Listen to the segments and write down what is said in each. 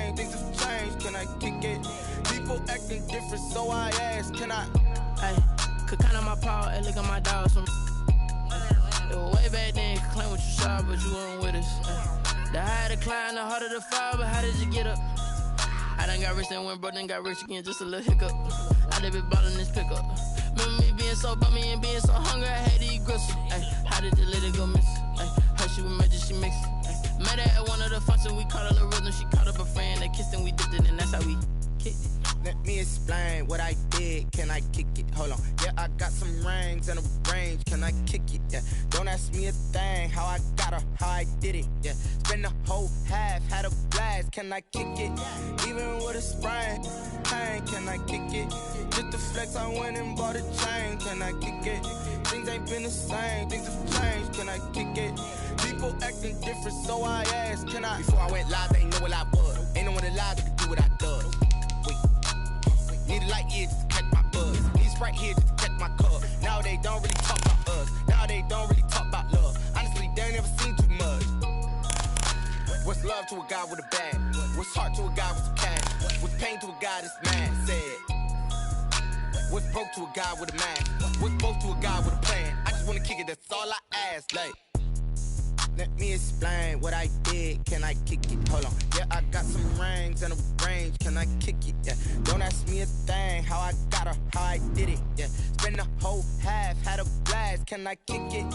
same, things have changed, can I kick it? People acting different, so I ask, can I? Hey, could count on my power, hey, look at my dogs. It was way back then, could claim what you saw, but you weren't with us. The higher the climb, the harder the fall, but how did you get up? I done got rich and went broke, then got rich again, just a little hiccup. I done been ballin' this pickup. Remember me being so bummy and being so hungry, I had to eat gristle. Ay, how did you let it go miss? Ay, her she was magic, she mixed. Met her at one of the functions, we caught a little rhythm. She caught up a friend, they kissed and we dipped it, and that's how we kicked it. Let me explain what I did, can I kick it? Hold on, yeah, I got some rings and a range, can I kick it? Yeah, don't ask me a thing, how I got her, how I did it. Yeah, spend the whole half, had a blast, can I kick it? Even with a sprain, pain, can I kick it? Just the flex, I went and bought a chain, can I kick it? Things ain't been the same, things have changed, can I kick it? People acting different, so I asked, can I? Before I went live, they ain't know what I was. Ain't no one alive that could do what I does. Need a light year just to catch my buzz. Need a Sprite here just to catch my cup. Now they don't really talk about us. Now they don't really talk about love. Honestly, they ain't never seen too much. What's love to a guy with a bag? What's heart to a guy with a cash? What's pain to a guy that's mad? Said. What's broke to a guy with a mask? What's both to a guy with a plan? I just wanna kick it, that's all I ask. Like, let me explain what I did, can I kick it? Hold on, yeah, I got some rings and a range, can I kick it? Yeah, don't ask me a thing, how I got her, how I did it. Yeah, spend the whole half, had a blast, can I kick it?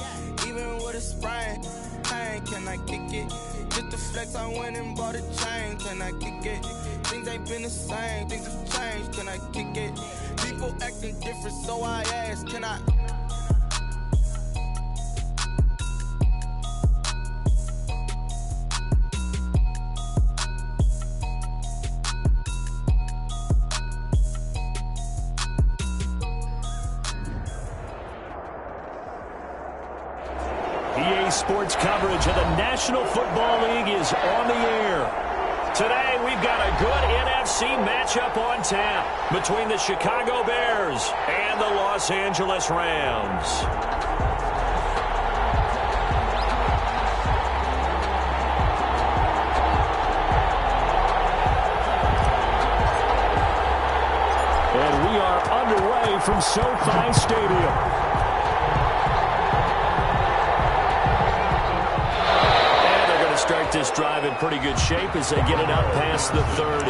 Even with a sprain, pain, can I kick it? Just the flex, I went and bought a chain, can I kick it? Things ain't been the same, things have changed, can I kick it? People acting different, so I ask, can I? EA Sports coverage of the National Football League is on the air. Today, we've got a good NFC matchup on tap between the Chicago Bears and the Los Angeles Rams. And we are underway from SoFi Stadium. Start this drive in pretty good shape as they get it out past the 30.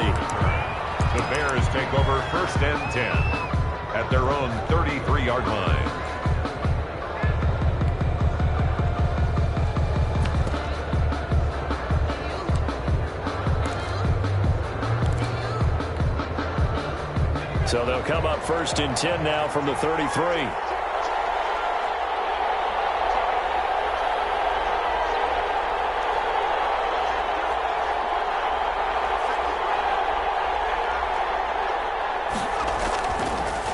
The Bears take over 1st and 10 at their own 33-yard line. So they'll come up 1st and 10 now from the 33.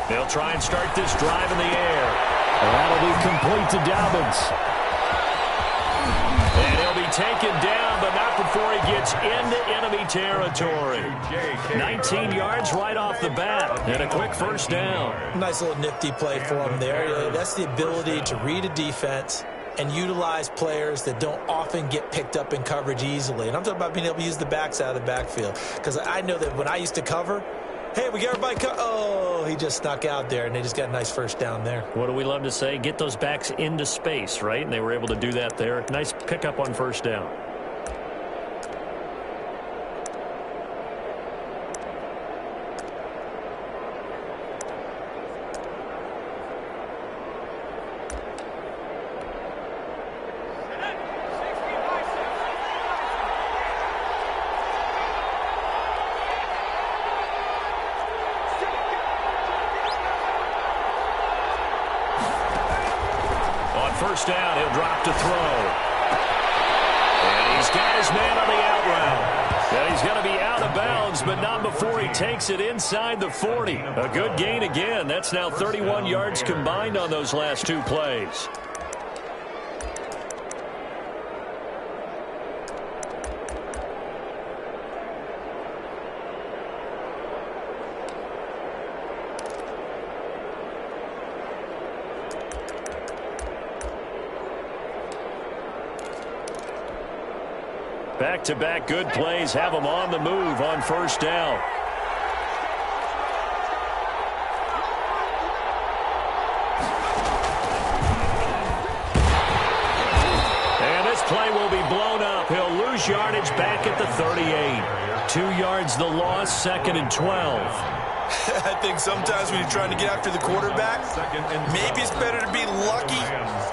They'll try and start this drive in the air. That'll be complete to Dobbins. And he'll be taken down, but not before he gets into enemy territory. 19 yards right off the bat, and a quick 1st down. Nice little nifty play for him there. That's the ability to read a defense and utilize players that don't often get picked up in coverage easily. And I'm talking about being able to use the backs out of the backfield. Because I know that when I used to cover, hey, we got everybody oh, he just snuck out there, and they just got a nice 1st down there. What do we love to say? Get those backs into space, right? And they were able to do that there. Nice pickup on 1st down. First down, he'll drop to throw. And he's got his man on the out route. And he's going to be out of bounds, but not before he takes it inside the 40. A good gain again. That's now 31 yards combined on those last 2 plays. Back-to-back good plays have them on the move on first down. And this play will be blown up. He'll lose yardage back at the 38. 2 yards the loss, 2nd and 12. I think sometimes when you're trying to get after the quarterback, maybe it's better to be lucky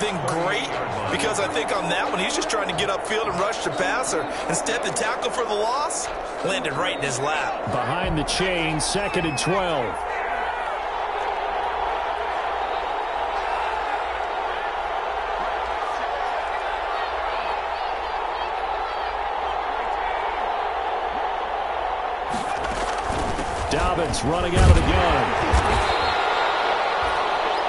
than great, because I think on that one, he's just trying to get upfield and rush the passer. Instead, the tackle for the loss landed right in his lap. Behind the chain, 2nd and 12. Dobbins running out of the gun.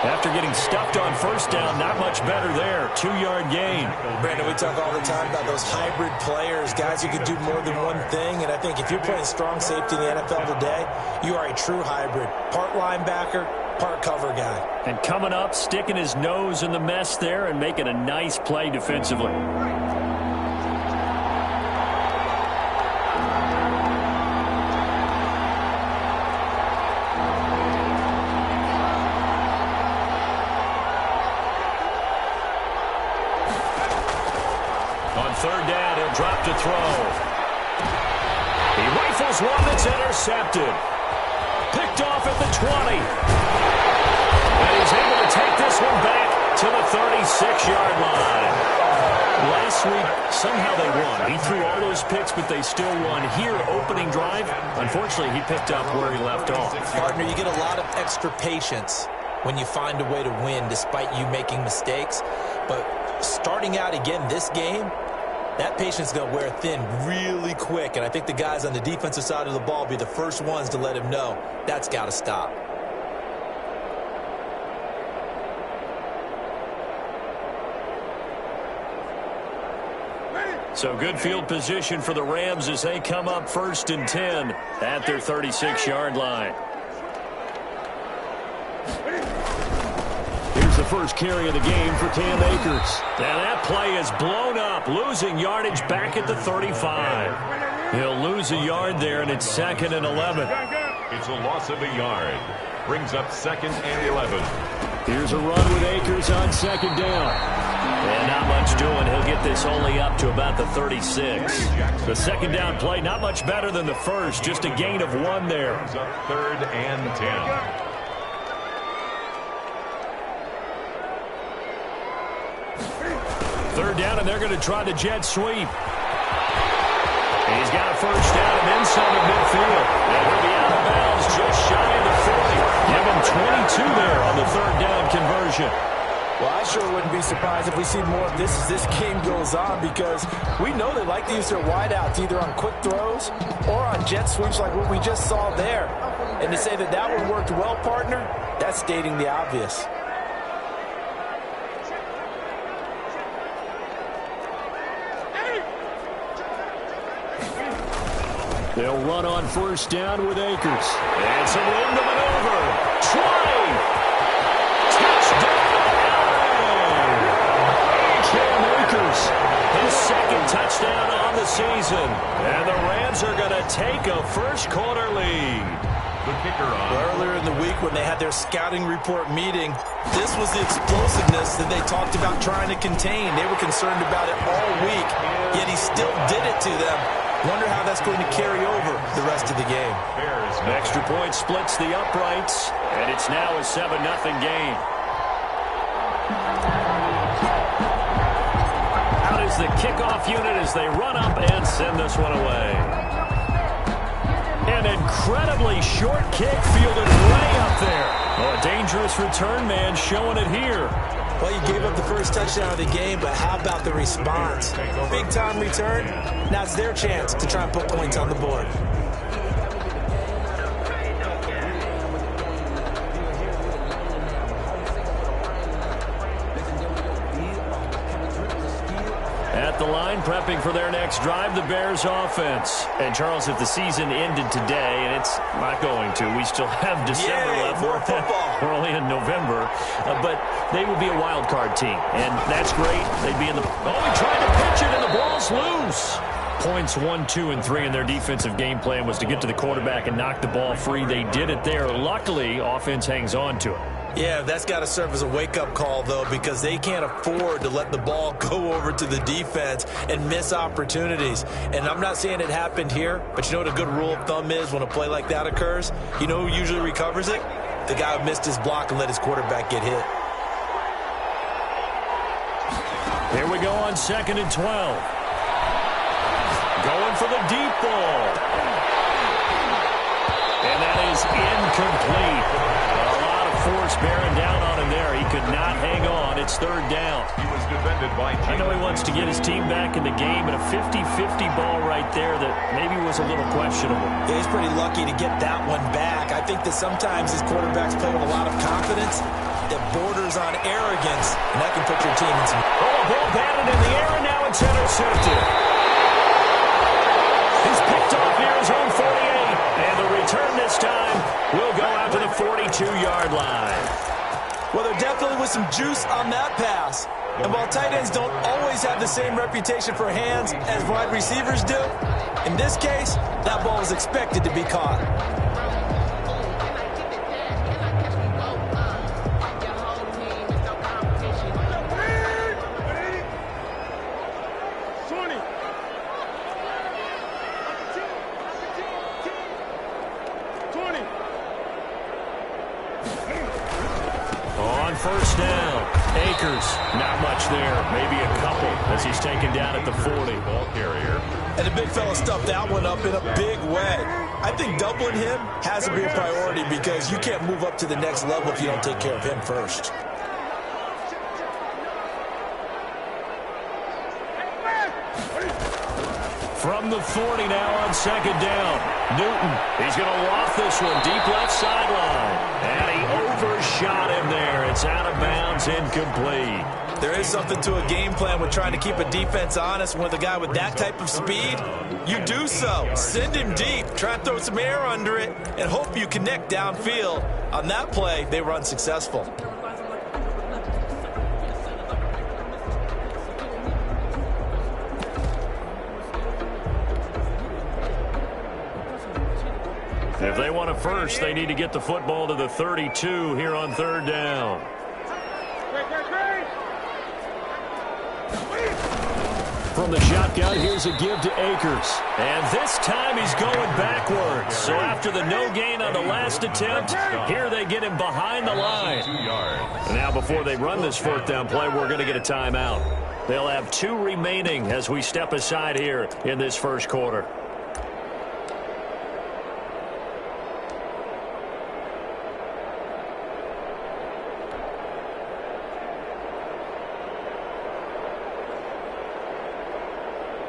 After getting stuffed on first down, not much better there. 2-yard gain. Brandon, we talk all the time about those hybrid players, guys who can do more than one thing. And I think if you're playing strong safety in the NFL today, you are a true hybrid. Part linebacker, part cover guy. And coming up, sticking his nose in the mess there and making a nice play defensively. Third down, he'll drop to throw. He rifles one that's intercepted. Picked off at the 20. And he's able to take this one back to the 36-yard line. Last week, somehow they won. He threw all those picks, but they still won. Here, opening drive, unfortunately, he picked up where he left off. Partner, you get a lot of extra patience when you find a way to win despite you making mistakes. But starting out again this game, that patience is going to wear thin really quick, and I think the guys on the defensive side of the ball will be the first ones to let him know that's got to stop. So good field position for the Rams as they come up 1st and 10 at their 36-yard line. The first carry of the game for Cam Akers. Now that play is blown up, losing yardage back at the 35. He'll lose a yard there, and it's 2nd and 11. It's a loss of a yard. Brings up 2nd and 11. Here's a run with Akers on 2nd down. And not much doing. He'll get this only up to about the 36. The 2nd down play, not much better than the first. Just a gain of 1 there. Brings up 3rd and 10. Third down, and they're going to try the jet sweep. He's got a first down and then some at midfield. And he'll be out of bounds just shy of the 40. Give him 22 there on the 3rd down conversion. Well, I sure wouldn't be surprised if we see more of this as this game goes on, because we know they like to use their wideouts either on quick throws or on jet sweeps like what we just saw there. And to say that that one worked well, partner, that's stating the obvious. They'll run on first down with Akers. And some room to maneuver. Try. Touchdown. Cam Akers. His 2nd touchdown on the season. And the Rams are going to take a first-quarter lead. The kicker on. Earlier in the week when they had their scouting report meeting, this was the explosiveness that they talked about trying to contain. They were concerned about it all week, yet he still did it to them. Wonder how that's going to carry over the rest of the game. An extra point splits the uprights, and it's now a 7-0 game. Out is the kickoff unit as they run up and send this one away. An incredibly short kick fielded way up there. Oh, a dangerous return man showing it here. Well, you gave up the first touchdown of the game, but how about the response? Big-time return. Now it's their chance to try and put points on the board. At the line, prepping for their next drive, the Bears offense. And, Charles, if the season ended today, and it's not going to, we still have December left. More football. We're only in November. But they would be a wild card team, and that's great. They'd be in the... Oh, he tried to pitch it, and the ball's loose. Points 1, 2, and 3 in their defensive game plan was to get to the quarterback and knock the ball free. They did it there. Luckily, offense hangs on to it. Yeah, that's got to serve as a wake-up call, though, because they can't afford to let the ball go over to the defense and miss opportunities. And I'm not saying it happened here, but you know what a good rule of thumb is when a play like that occurs? You know who usually recovers it? The guy who missed his block and let his quarterback get hit. Here we go on 2nd and 12. Going for the deep ball. And that is incomplete. A lot of force bearing down on him there. He could not hang on. It's 3rd down. He was defended by I know he wants to get his team back in the game, but a 50-50 ball right there that maybe was a little questionable. Yeah, he's pretty lucky to get that one back. I think that sometimes these quarterbacks play with a lot of confidence that borders on arrogance, and that can put your team in some... Oh, ball batted in the air, and now it's intercepted. He's picked off near his own 48, and the return this time will go out to the 42-yard line. Well, there definitely was some juice on that pass. And while tight ends don't always have the same reputation for hands as wide receivers do, in this case, that ball was expected to be caught. First down. Akers, not much there. Maybe a couple as he's taken down at the 40. Ball carrier. And the big fella stuffed that one up in a big way. I think doubling him has to be a priority because you can't move up to the next level if you don't take care of him first. From the 40 now on 2nd down. Newton, he's going to loft this one deep left sideline. And he overshot him there. It's out of bounds, incomplete. There is something to a game plan with trying to keep a defense honest. With a guy with that type of speed, you do so. Send him deep, try and throw some air under it, and hope you connect downfield. On that play, they were unsuccessful. If they want a first, they need to get the football to the 32 here on 3rd down. From the shotgun, here's a give to Akers. And this time he's going backwards. So after the no gain on the last attempt, here they get him behind the line. Now before they run this 4th down play, we're going to get a timeout. They'll have 2 remaining as we step aside here in this first quarter.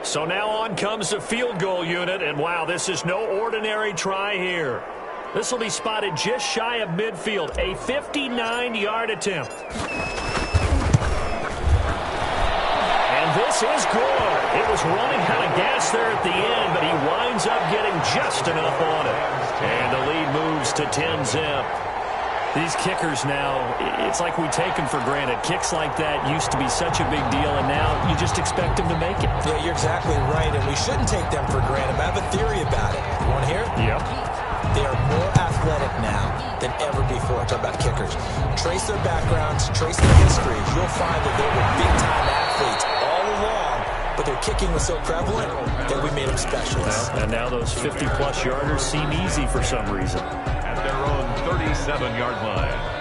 So now on comes the field goal unit, and wow, this is no ordinary try here. This will be spotted just shy of midfield, a 59-yard attempt. And this is good. It was running out of gas there at the end, but he winds up getting just enough on it. And the lead moves to 10-zip. These kickers now, it's like we take them for granted. Kicks like that used to be such a big deal, and now you just expect them to make it. Yeah, you're exactly right, and we shouldn't take them for granted. But I have a theory about it. You want to hear it? Yep. They are more athletic now than ever before. Talk about kickers. Trace their backgrounds, trace their history. You'll find that they were big-time athletes all along, but their kicking was so prevalent that we made them specialists. And now those 50-plus yarders seem easy for some reason. At their own 37-yard line.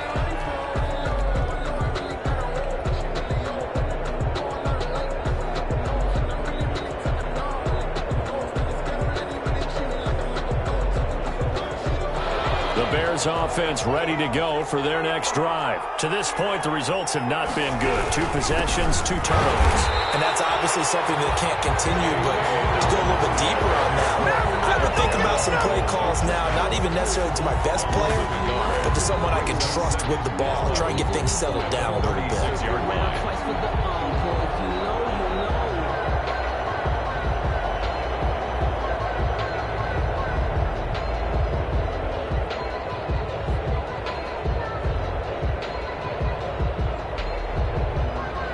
The Bears offense ready to go for their next drive. To this point, the results have not been good. 2 possessions, 2 turnovers. And that's obviously something that can't continue, but to go a little bit deeper on that, I would think about some play calls now, not even necessarily to my best player, but to someone I can trust with the ball. Try and get things settled down a little bit.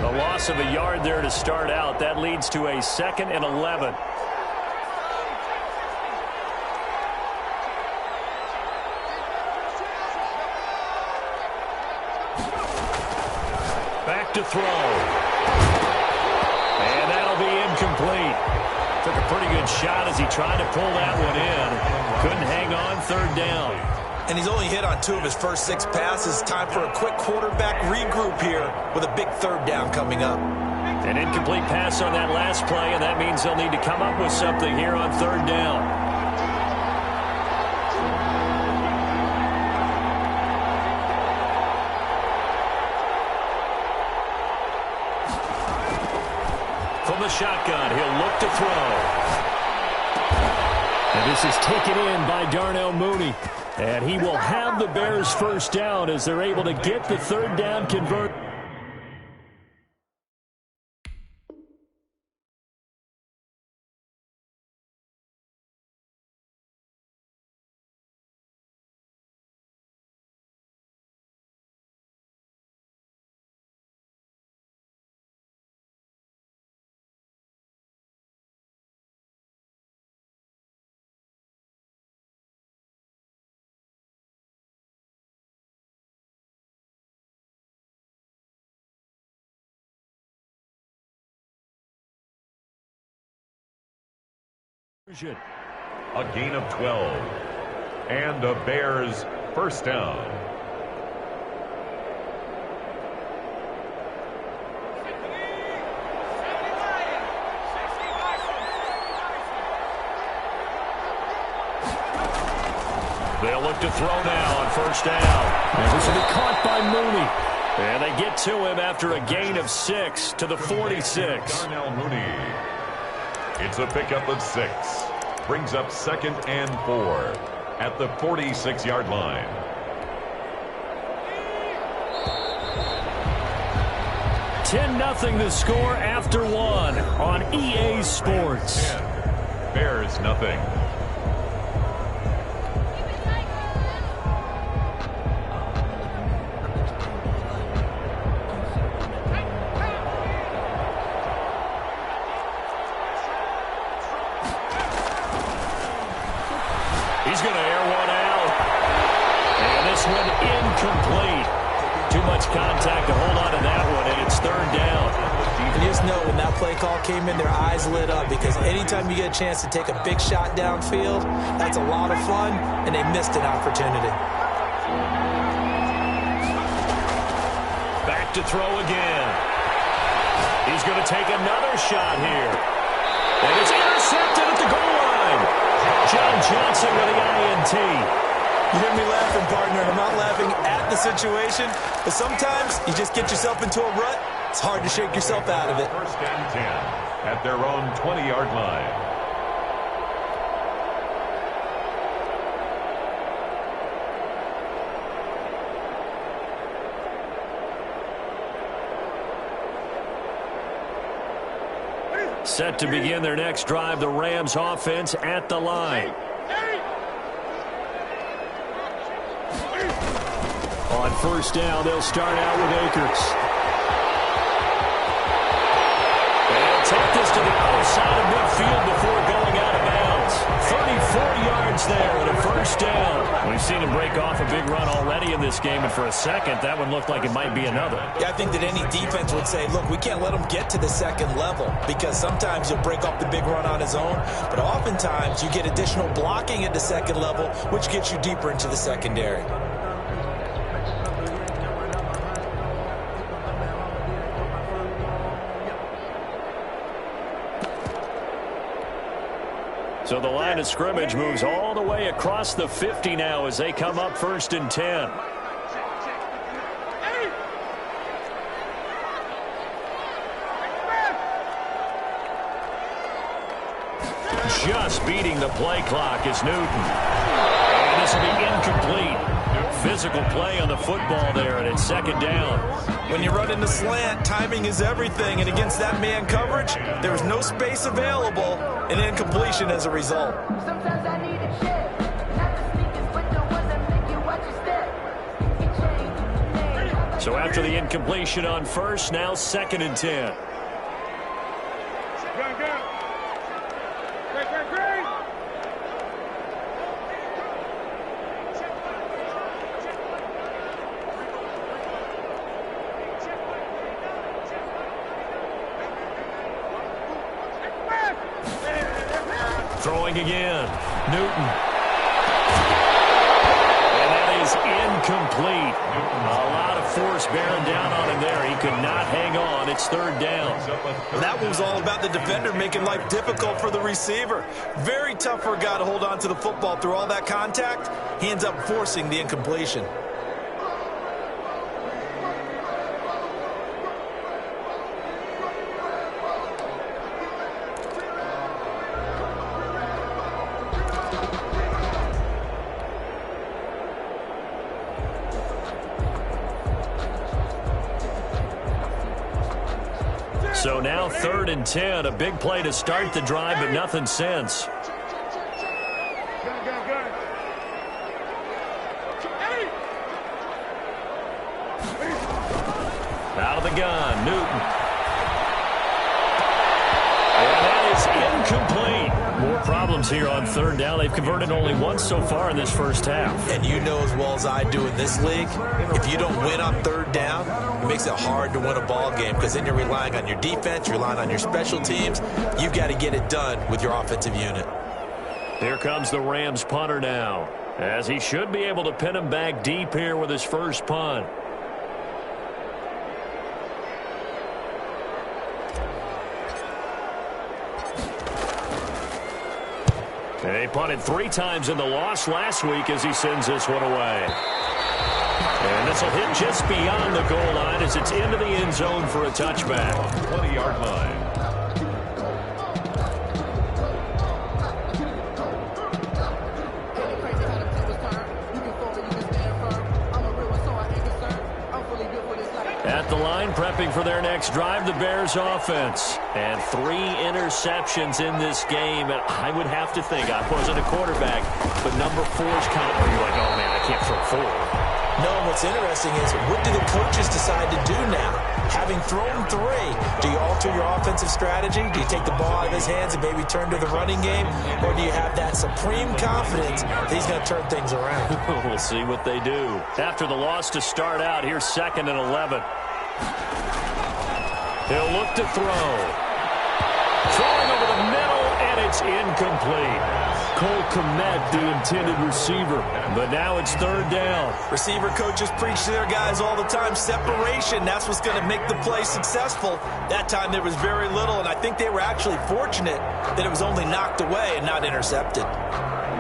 A loss of a yard there to start out. That leads to a 2nd and 11. to throw. And that'll be incomplete. Took a pretty good shot as he tried to pull that one in. Couldn't hang on, third down. And he's only hit on 2 of his first 6 passes. Time for a quick quarterback regroup here with a big third down coming up. An incomplete pass on that last play, and that means they'll need to come up with something here on third down. From the shotgun, he'll look to throw. And this is taken in by Darnell Mooney. And he will have the Bears first down as they're able to get the third down convert. A gain of 12. And the Bears first down. They'll look to throw now on first down. And this will be caught by Mooney. And they get to him after a gain of 6 to the 46. Darnell Mooney. It's a pickup of 6. Brings up 2nd and 4 at the 46-yard line. $10-0 the score after 1 on EA Sports. 10. Bears nothing. He's going to air one out. And this one incomplete. Too much contact to hold on to that one, and it's third down. And you just know when that play call came in, their eyes lit up because anytime you get a chance to take a big shot downfield, that's a lot of fun, and they missed an opportunity. Back to throw again. He's going to take another shot here. And it's intercepted at the goal line. John Johnson with the INT. You hear me laughing, partner, and I'm not laughing at the situation, but sometimes you just get yourself into a rut. It's hard to shake yourself out of it. First and 10 at their own 20-yard line. Set to begin their next drive, the Rams offense at the line. On first down, they'll start out with Akers. They'll take this to the other side of midfield before going out of bounds. 34 yards there and a first down. We've seen him break off a big run already in this game, and for a second, that one looked like it might be another. Yeah, I think that any defense would say, look, we can't let him get to the second level because sometimes you'll break off the big run on his own, but oftentimes you get additional blocking at the second level, which gets you deeper into the secondary. So the line of scrimmage moves all the way across the 50 now as they come up first and 10. Just beating the play clock is Newton. And this will be incomplete. Physical play on the football there, and it's second down. When you run in the slant, timing is everything, and against that man coverage, there's no space available, and incompletion as a result. Sometimes I need a check. Not the sneakers, but the ones that make you watch your step. So after the incompletion on first, now second and 10. throwing again. Newton. And that is incomplete. A lot of force bearing down on him there. He could not hang on. It's third down. Well, that one was all about the defender making life difficult for the receiver. Very tough for a guy to hold on to the football through all that contact. He ends up forcing the incompletion. So now 3rd and 10, a big play to start the drive, but nothing since. Out of the gun, Newton. And that is incomplete. More problems here on 3rd down. They've converted only once so far in this first half. And you know as well as I do in this league, if you don't win on 3rd down, it makes it hard to win a ball game because then you're relying on your defense, you're relying on your special teams. You've got to get it done with your offensive unit. Here comes the Rams punter now, as he should be able to pin him back deep here with his first punt. And he punted 3 times in the loss last week as he sends this one away. And this will hit just beyond the goal line as it's into the end zone for a touchback. 20-yard line. At the line, prepping for their next drive, the Bears offense. And 3 interceptions in this game. And I would have to think, I wasn't a quarterback, but number 4 is kind of, you're like, oh man, I can't throw 4. No, what's interesting is what do the coaches decide to do now? Having thrown 3, do you alter your offensive strategy? Do you take the ball out of his hands and maybe turn to the running game? Or do you have that supreme confidence that he's going to turn things around? We'll see what they do. After the loss to start out, here's 2nd and 11. He'll look to throw. Throwing over the middle, and it's incomplete. Cole Kmet, the intended receiver. But now it's 3rd down. Receiver coaches preach to their guys all the time. Separation, that's what's going to make the play successful. That time there was very little, and I think they were actually fortunate that it was only knocked away and not intercepted.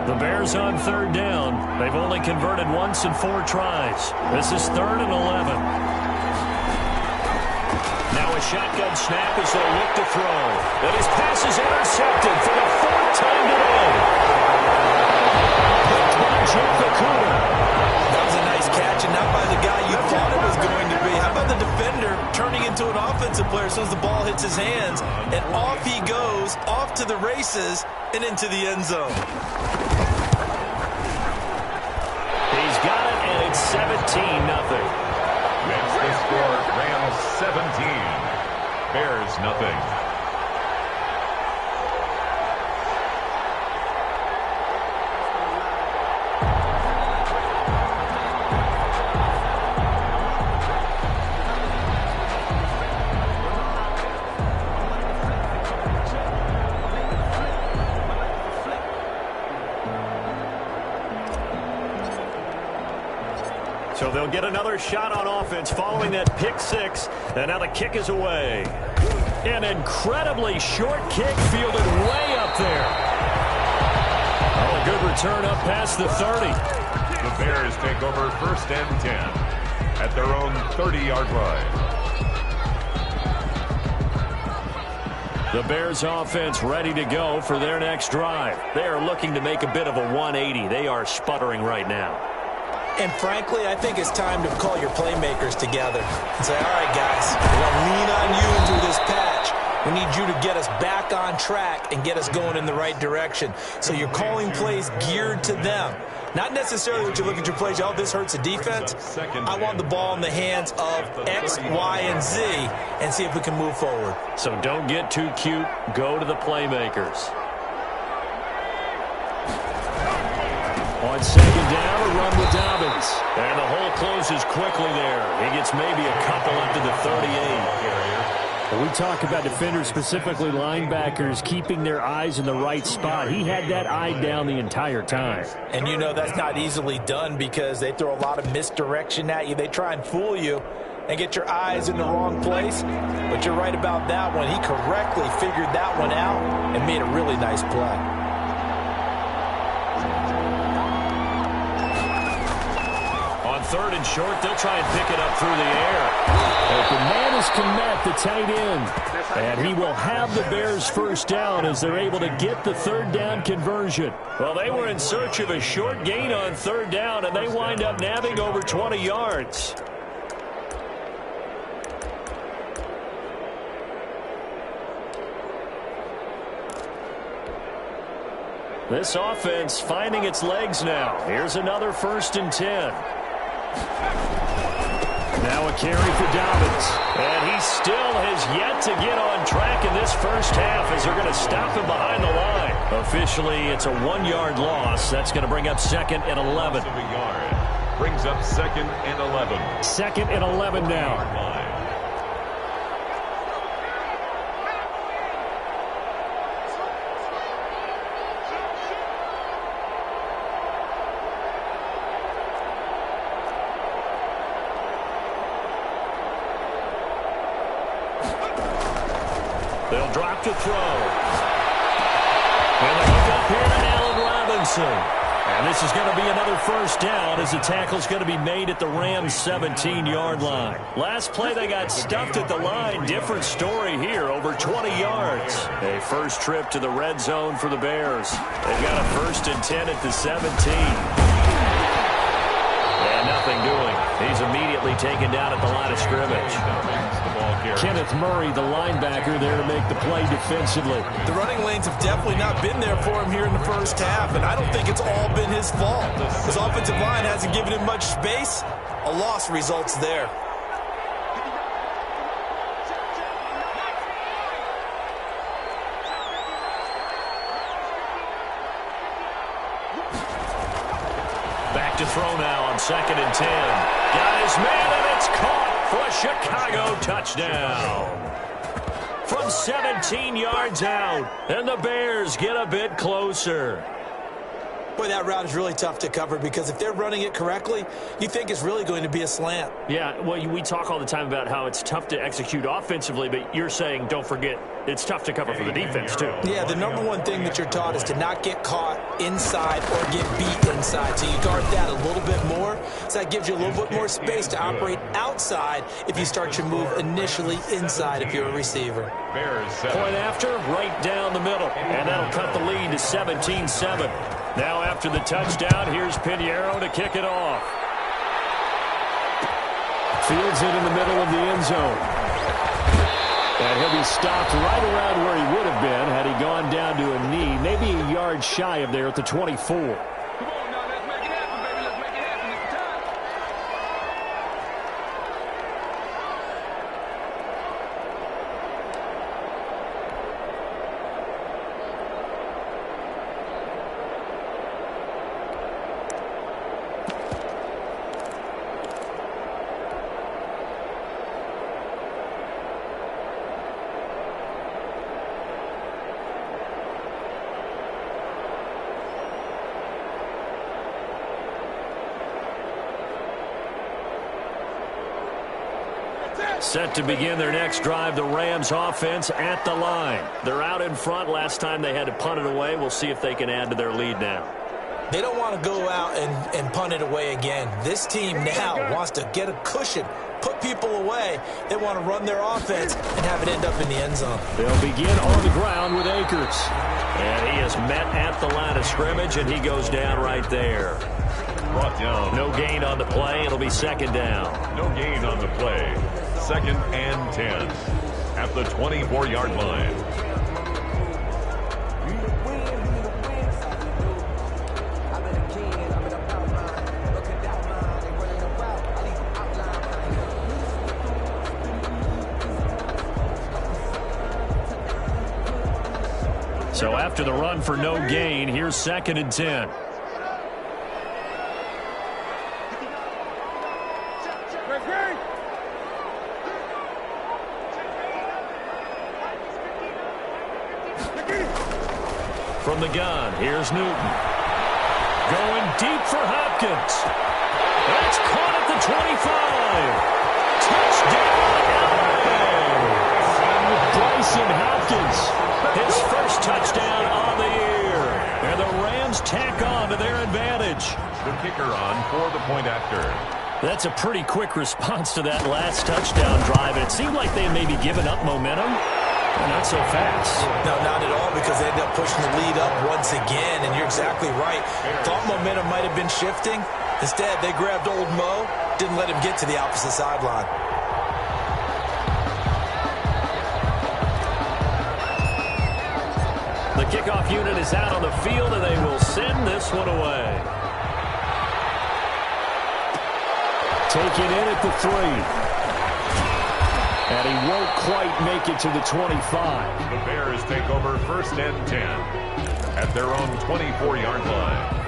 The Bears on 3rd down. They've only converted once in 4 tries. This is 3rd and 11. Now a shotgun snap as they'll look to throw. And his pass is intercepted for the 4th time today. That was a nice catch, and not by the guy you thought it was going to be. How about the defender turning into an offensive player as soon as the ball hits his hands, and off he goes, off to the races, and into the end zone. He's got it, and it's 17-0. That's the score. Rams 17. Bears nothing. So they'll get another shot on offense following that pick 6. And now the kick is away. An incredibly short kick fielded way up there. Oh, a good return up past the 30. The Bears take over 1st and 10 at their own 30-yard line. The Bears offense ready to go for their next drive. They are looking to make a bit of a 180. They are sputtering right now. And frankly, I think it's time to call your playmakers together and say, all right, guys, we're going to lean on you through this patch. We need you to get us back on track and get us going in the right direction. So you're calling plays geared to them. Not necessarily what you look at your plays, oh, this hurts the defense. I want the ball in the hands of X, Y, and Z and see if we can move forward. So don't get too cute. Go to the playmakers. On 2nd down, a run with Dobbins. And the hole closes quickly there. He gets maybe a couple up to the 38. When we talk about defenders, specifically linebackers, keeping their eyes in the right spot, he had that eye down the entire time. And you know that's not easily done because they throw a lot of misdirection at you. They try and fool you and get your eyes in the wrong place. But you're right about that one. He correctly figured that one out and made a really nice play. On 3rd and short, they'll try and pick it up through the air. But the man is Kmet, the tight end. And he will have the Bears first down as they're able to get the 3rd down conversion. Well, they were in search of a short gain on 3rd down, and they wind up nabbing over 20 yards. This offense finding its legs now. Here's another 1st and 10. Now a carry for Dobbins. And he still has yet to get on track in this first half as they're going to stop him behind the line. Officially, it's a 1-yard loss. That's going to bring up 2nd and 11. Brings up 2nd and 11. 2nd and 11 now. They'll drop to throw. And they hook up here to Allen Robinson. And this is going to be another first down as the tackle's going to be made at the Rams' 17-yard line. Last play they got stuffed at the line. Different story here, over 20 yards. A first trip to the red zone for the Bears. They've got a 1st and 10 at the 17. And nothing doing. He's immediately taken down at the line of scrimmage. Kenneth Murray, the linebacker, there to make the play defensively. The running lanes have definitely not been there for him here in the first half, and I don't think it's all been his fault. His offensive line hasn't given him much space. A loss results there. Back to throw now on 2nd and 10. Got his man, and it's caught for a Chicago touchdown. From 17 yards out, and the Bears get a bit closer. Boy, that route is really tough to cover because if they're running it correctly, you think it's really going to be a slant. Yeah, well, we talk all the time about how it's tough to execute offensively, but you're saying, don't forget, it's tough to cover for the defense, too. Yeah, the number one thing that you're taught is to not get caught inside or get beat inside. So you guard that a little bit more. So that gives you a little bit more space to operate outside if you start your move initially inside if you're a receiver. Point after, right down the middle. And that'll cut the lead to 17-7. Now after the touchdown, here's Pinheiro to kick it off. Fields it in the middle of the end zone. And he'll be stopped right around where he would have been had he gone down to a knee, maybe a yard shy of there at the 24. Set to begin their next drive, the Rams offense at the line. They're out in front. Last time they had to punt it away. We'll see if they can add to their lead now. They don't want to go out and punt it away again. This team now wants to get a cushion, put people away. They want to run their offense and have it end up in the end zone. They'll begin on the ground with Akers. And he is met at the line of scrimmage, and he goes down right there. Brought down. No gain on the play. It'll be 2nd down. No gain on the play. 2nd and 10 at the 24-yard line. So after the run for no gain, here's 2nd and 10. From the gun, here's Newton. Going deep for Hopkins. That's caught at the 25. Touchdown, LA! Bryson Hopkins, his first touchdown on the year. And the Rams tack on to their advantage. The kicker on for the point after. That's a pretty quick response to that last touchdown drive. And it seemed like they had maybe given up momentum. Not so fast. No, not at all, because they ended up pushing the lead up once again, and you're exactly right. Thought momentum might have been shifting. Instead, they grabbed old Mo, didn't let him get to the opposite sideline. The kickoff unit is out on the field, and they will send this one away. Taken in at the 3. And he won't quite make it to the 25. The Bears take over 1st and 10 at their own 24-yard line.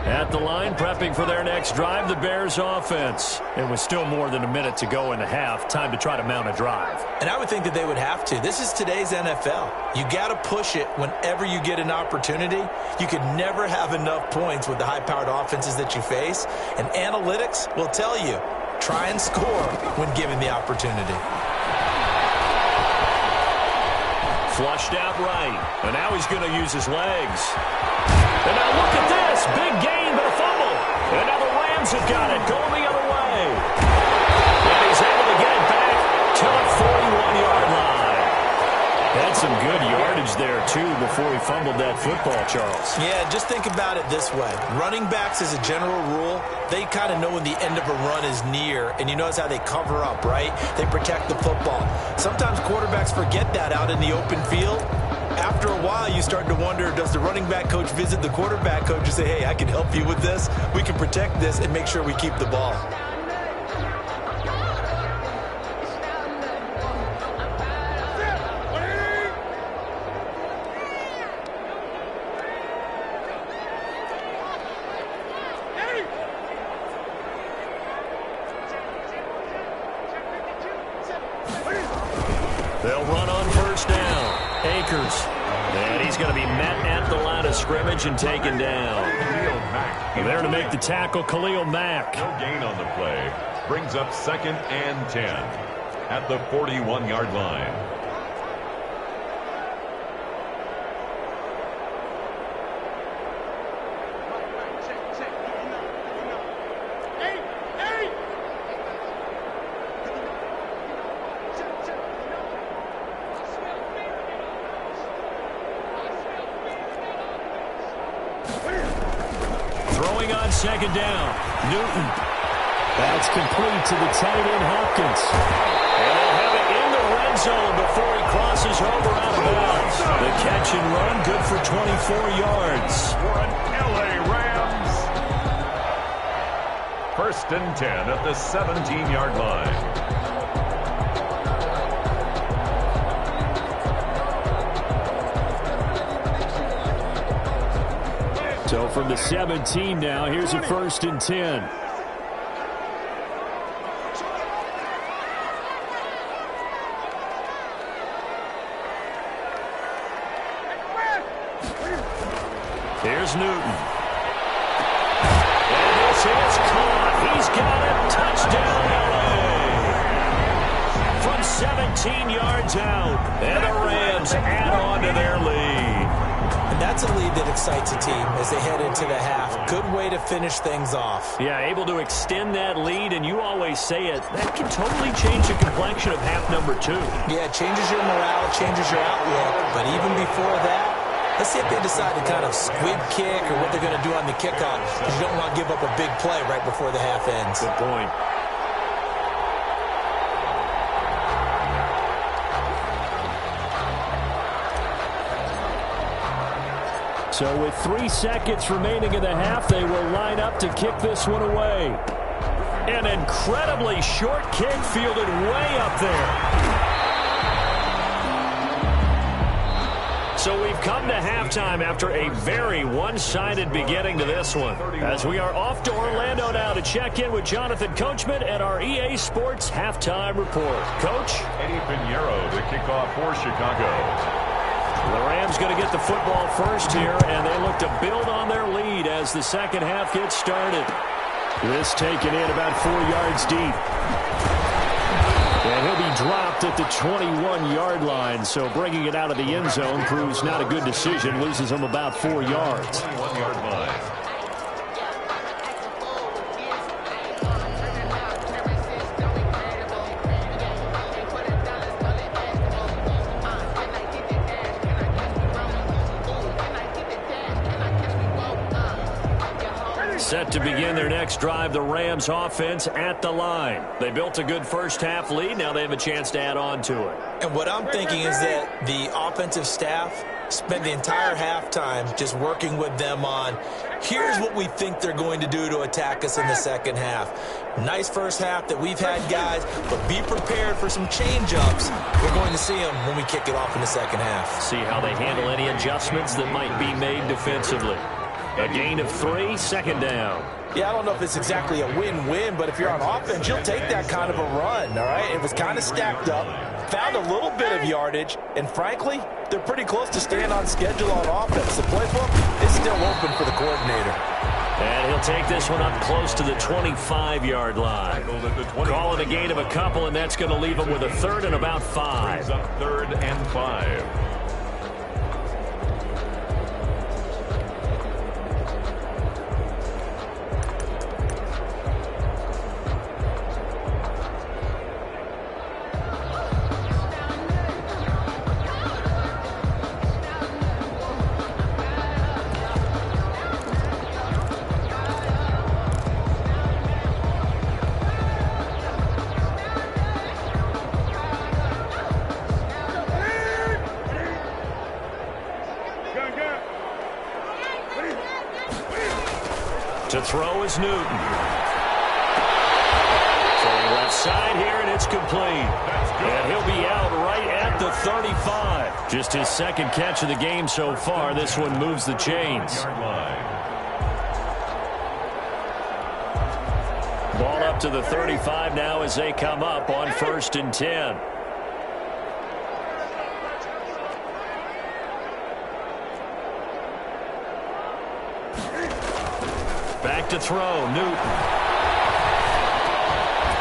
At the line, prepping for their next drive, the Bears offense. It was still more than a minute to go in the half. Time to try to mount a drive. And I would think that they would have to. This is today's NFL. You got to push it whenever you get an opportunity. You could never have enough points with the high-powered offenses that you face. And analytics will tell you, try and score when given the opportunity. Flushed out right. And now he's going to use his legs. And now look at this. Big gain, but a fumble. And now the Rams have got it. Going the other way. And he's able to get it back to the 41-yard line. That's some good yardage there, too, before he fumbled that football, Charles. Yeah, just think about it this way. Running backs, as a general rule, they kind of know when the end of a run is near, and you notice how they cover up, right? They protect the football. Sometimes quarterbacks forget that out in the open field. After a while, you start to wonder, does the running back coach visit the quarterback coach and say, hey, I can help you with this. We can protect this and make sure we keep the ball. They'll run on 1st down. Akers. And he's going to be met at the line of scrimmage and taken down. There to make the tackle, Khalil Mack. No gain on the play. Brings up 2nd and 10 at the 41-yard line. Throwing on 2nd down. Newton. That's complete to the tight end, Hopkins. And they'll have it in the red zone before he crosses over out of bounds. The catch and run, good for 24 yards. For an LA Rams. 1st and 10 at the 17-yard line. So from the 17 now, here's a 1st and 10. Here's Newton. And this is caught. He's got it. Touchdown, LA. From 17 yards out. And the Rams add on to their lead. And that's a lead that excites a team as they head into the half. Good way to finish things off. Yeah, able to extend that lead, and you always say it, that can totally change the complexion of half number 2. Yeah, it changes your morale, changes your outlook. But even before that, let's see if they decide to kind of squib kick or what they're going to do on the kickoff, because you don't want to give up a big play right before the half ends. Good point. So with 3 seconds remaining in the half, they will line up to kick this one away. An incredibly short kick fielded way up there. we've come to halftime after a very one-sided beginning to this one. As we are off to Orlando now to check in with Jonathan Coachman and our EA Sports Halftime Report. Coach? Eddie Pinheiro to kick off for Chicago. The Rams going to get the football first here, and they look to build on their lead as the second half gets started. This taken in about 4 yards deep. And he'll be dropped at the 21-yard line, so bringing it out of the end zone proves not a good decision, loses him about 4 yards. 21-yard line. Set to begin their next drive, the Rams offense at the line. They built a good first half lead. Now they have a chance to add on to it. And what I'm thinking is that the offensive staff spent the entire halftime just working with them on, here's what we think they're going to do to attack us in the second half. Nice first half that we've had, guys, but be prepared for some change-ups. We're going to see them when we kick it off in the second half. See how they handle any adjustments that might be made defensively. A gain of 3, second down. Yeah, I don't know if it's exactly a win-win, but if you're on offense, you'll take that kind of a run, all right? It was kind of stacked up, found a little bit of yardage, and frankly, they're pretty close to staying on schedule on offense. The playbook is still open for the coordinator. And he'll take this one up close to the 25-yard line. Call it a gain of a couple, and that's going to leave him with a third and about 5. Up 3rd and 5. To throw is Newton. Throwing left side here, and it's complete. And he'll be out right at the 35. Just his second catch of the game so far. This one moves the chains. Ball up to the 35 now as they come up on 1st and 10. Back to throw, Newton.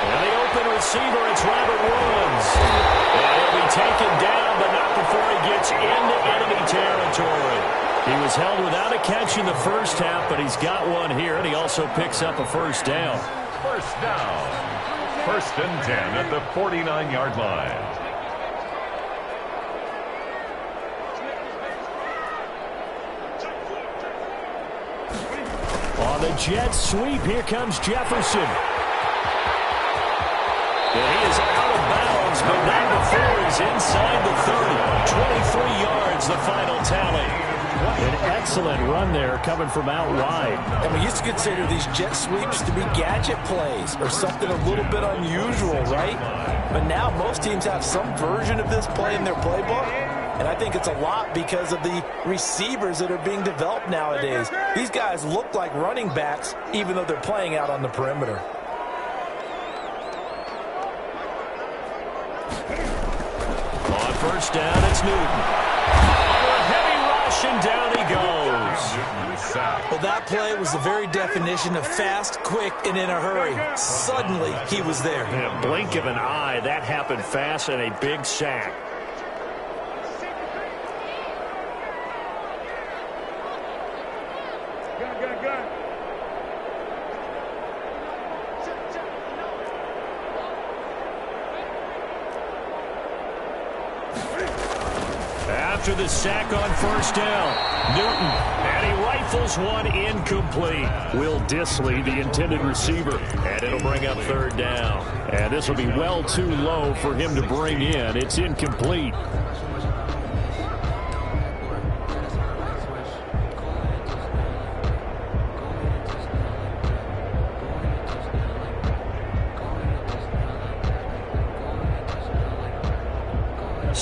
And the open receiver, it's Robert Woods. And he'll be taken down, but not before he gets into enemy territory. He was held without a catch in the first half, but he's got one here, and he also picks up a first down. First down. 1st and 10 at the 49-yard line. On the jet sweep, here comes Jefferson. And he is out of bounds, but not before he's inside the 30. 23 yards, the final tally. An excellent run there coming from out wide. And we used to consider these jet sweeps to be gadget plays or something a little bit unusual, right? But now most teams have some version of this play in their playbook. And I think it's a lot because of the receivers that are being developed nowadays. These guys look like running backs, even though they're playing out on the perimeter. On first down, it's Newton. Under a heavy rush, and down he goes. Well, that play was the very definition of fast, quick, and in a hurry. Suddenly, he was there. In a blink of an eye, that happened fast, and a big sack. After the sack on first down, Newton, and he rifles one incomplete. Will Dissly, the intended receiver, and it'll bring up 3rd down. And this will be well too low for him to bring in. It's incomplete.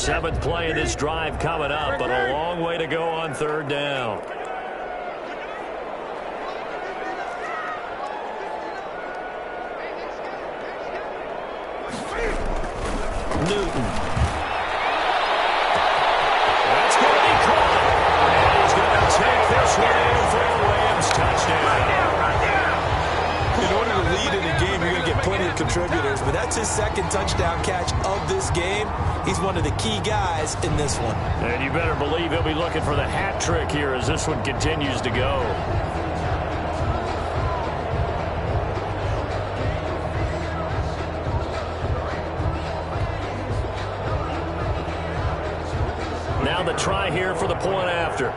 7th play of this drive coming up, but a long way to go on 3rd down. Newton. That's going to be caught. And he's going to take this one in for a Rams touchdown. In order to lead in a game, you're going to get plenty of contributors, but that's his 2nd touchdown catch of this game. He's one of the key guys in this one. And you better believe he'll be looking for the hat trick here as this one continues to go. Now the try here for the point after.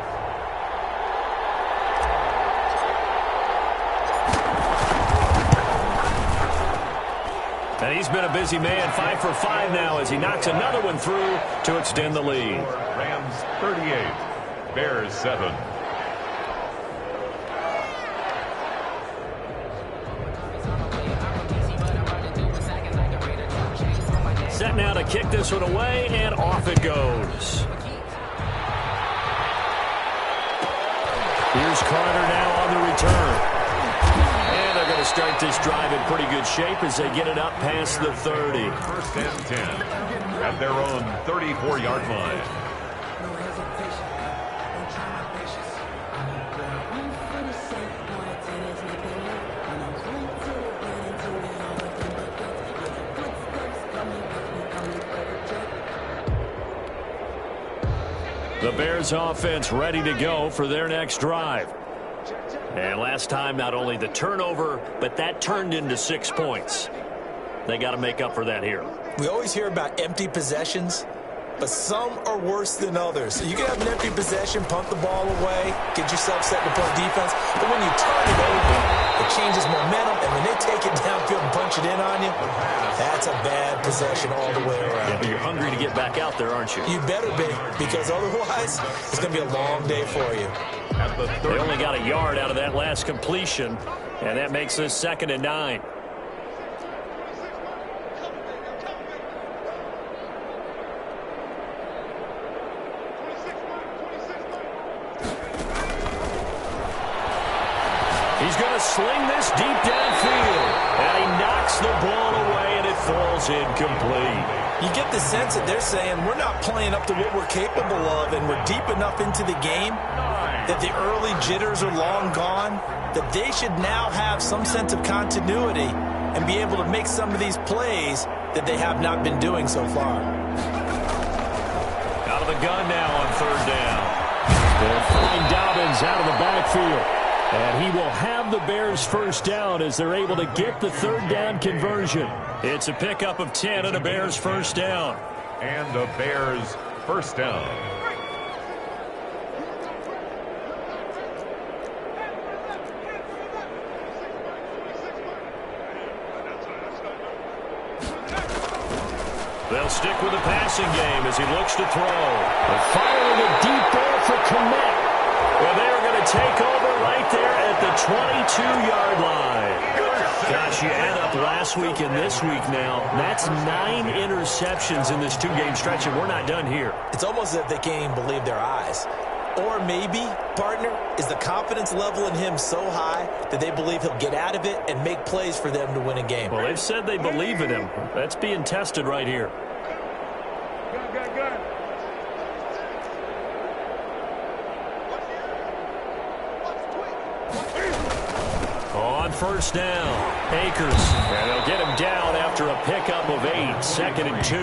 And he's been a busy man, 5 for 5 now as he knocks another one through to extend the lead. Rams 38, Bears 7. Set now to kick this one away, and off it goes. Here's Carter now on the return. And they're going to start this drive in pretty good shape as they get it up past the 30. 1st and 10 at their own 34-yard line. The Bears offense ready to go for their next drive. And last time, not only the turnover, but that turned into 6 points. They got to make up for that here. We always hear about empty possessions, but some are worse than others. So you can have an empty possession, punt the ball away, get yourself set to punt defense, but when you turn it over, it changes momentum, and when they take it downfield and punch it in on you, that's a bad possession all the way around. Yeah, but you're hungry to get back out there, aren't you? You better be, because otherwise, it's going to be a long day for you. They only got a yard out of that last completion, and that makes this 2nd and 9. He's going to sling this deep downfield, and he knocks the ball away, and it falls incomplete. You get the sense that they're saying we're not playing up to what we're capable of, and we're deep enough into the game that the early jitters are long gone, that they should now have some sense of continuity and be able to make some of these plays that they have not been doing so far. Out of the gun now on 3rd down. They'll find Dobbins out of the backfield. And he will have the Bears' 1st down as they're able to get the 3rd down conversion. It's a pickup of 10 and a Bears' 1st down. And a Bears 1st down. They'll stick with the passing game as he looks to throw. They're firing a deep ball for Komet. Well, they're going to take over right there at the 22-yard line. Gosh, you add up last week and this week now. That's 9 interceptions in this 2-game stretch, and we're not done here. It's almost as if they can't even believe their eyes. Or maybe, partner, is the confidence level in him so high that they believe he'll get out of it and make plays for them to win a game. Well, they've said they believe in him. That's being tested right here. On 1st down, Akers. And they'll get him down after a pickup of 8, 2nd and 2.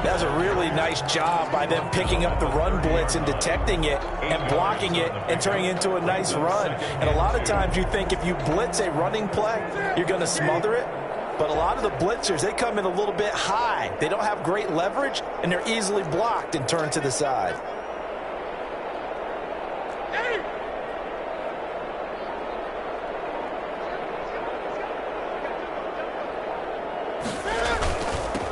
That's a really nice job by them picking up the run blitz and detecting it and blocking it and turning it into a nice run. And a lot of times you think if you blitz a running play, you're going to smother it. But a lot of the blitzers, they come in a little bit high. They don't have great leverage, and they're easily blocked and turned to the side.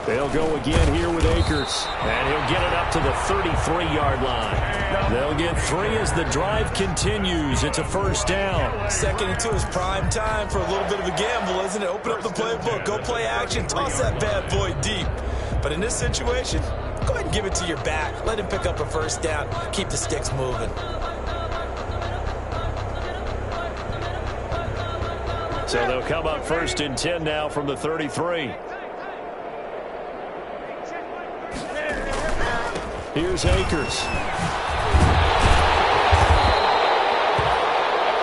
They'll go again here with Akers, and he'll get it up to the 33-yard line. They'll get 3 as the drive continues. It's a 1st down. 2nd and 2 is prime time for a little bit of a gamble, isn't it? Open up the playbook, go play action, toss that bad boy deep. But in this situation, go ahead and give it to your back. Let him pick up a first down. Keep the sticks moving. So they'll come up 1st and 10 now from the 33. Here's Akers.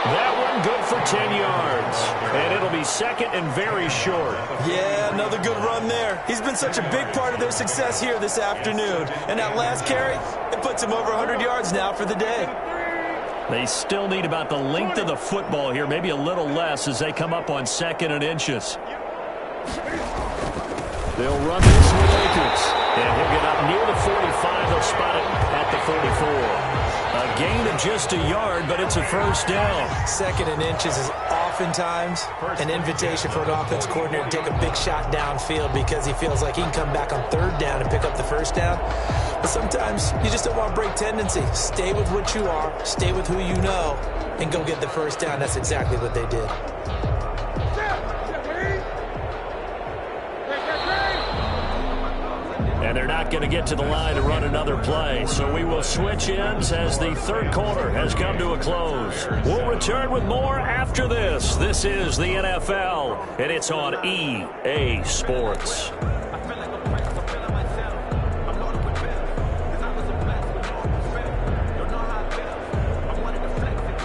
That one good for 10 yards. And it'll be 2nd and very short. Yeah, another good run there. He's been such a big part of their success here this afternoon. And that last carry, it puts him over 100 yards now for the day. They still need about the length of the football here, maybe a little less as they come up on 2nd and inches. They'll run this with Akers. And he'll get up near the 45. They'll spot it at the 44. A gain of just a yard, but it's a first down. 2nd and inches is oftentimes an invitation for an offense coordinator to take a big shot downfield because he feels like he can come back on 3rd down and pick up the first down. But sometimes you just don't want to break tendency. Stay with what you are, stay with who you know, and go get the first down. That's exactly what they did. And they're not going to get to the line to run another play. So we will switch ends as the 3rd quarter has come to a close. We'll return with more after this. This is the NFL, and it's on EA Sports.